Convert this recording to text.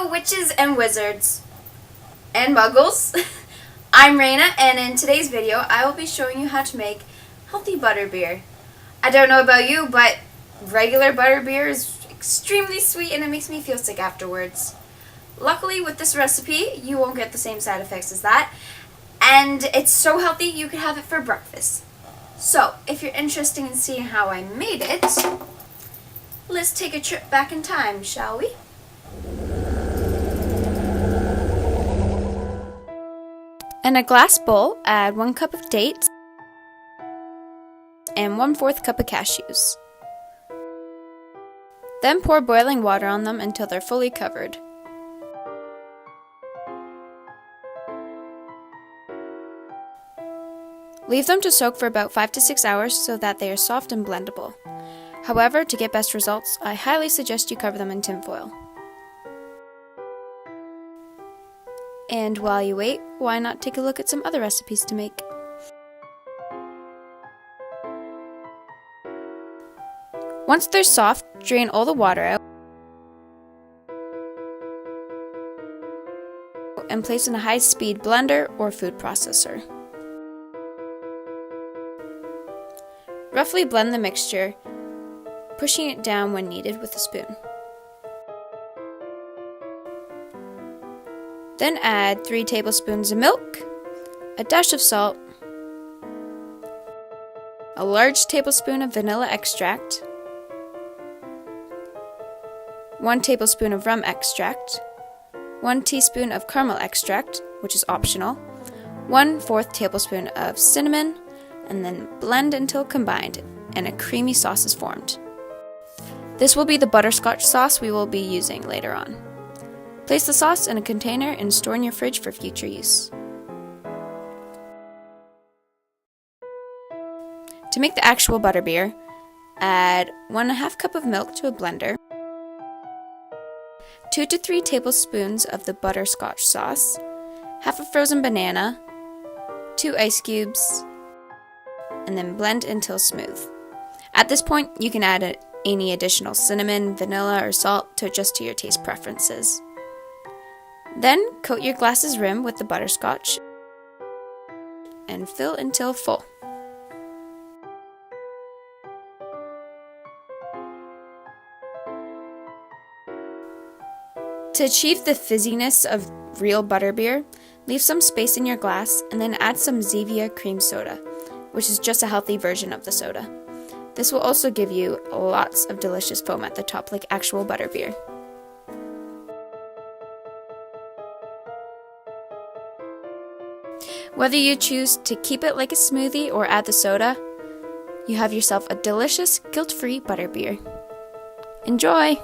Hello witches and wizards and muggles. I'm Raina, and in today's video I will be showing you how to make healthy butterbeer. I don't know about you, but regular butterbeer is extremely sweet and it makes me feel sick afterwards. Luckily with this recipe you won't get the same side effects as that, and it's so healthy you could have it for breakfast. So if you're interested in seeing how I made it, let's take a trip back in time, shall we? In a glass bowl, add 1 cup of dates and 1/4 cup of cashews. Then pour boiling water on them until they're fully covered. Leave them to soak for about 5 to 6 hours so that they are soft and blendable. However, to get best results, I highly suggest you cover them in tin foil. And while you wait, why not take a look at some other recipes to make? Once they're soft, drain all the water out and place in a high-speed blender or food processor. Roughly blend the mixture, pushing it down when needed with a spoon. Then add 3 tablespoons of milk, a dash of salt, a large tablespoon of vanilla extract, 1 tablespoon of rum extract, 1 teaspoon of caramel extract, which is optional, 1/4 tablespoon of cinnamon, and then blend until combined and a creamy sauce is formed. This will be the butterscotch sauce we will be using later on. Place the sauce in a container and store in your fridge for future use. To make the actual butterbeer, add 1/2 cup of milk to a blender, 2 to 3 tablespoons of the butterscotch sauce, half a frozen banana, 2 ice cubes, and then blend until smooth. At this point, you can add any additional cinnamon, vanilla, or salt to adjust to your taste preferences. Then coat your glass's rim with the butterscotch and fill until full. To achieve the fizziness of real butterbeer, leave some space in your glass and then add some Zevia cream soda, which is just a healthy version of the soda. This will also give you lots of delicious foam at the top like actual butterbeer. Whether you choose to keep it like a smoothie or add the soda, you have yourself a delicious, guilt-free butterbeer. Enjoy!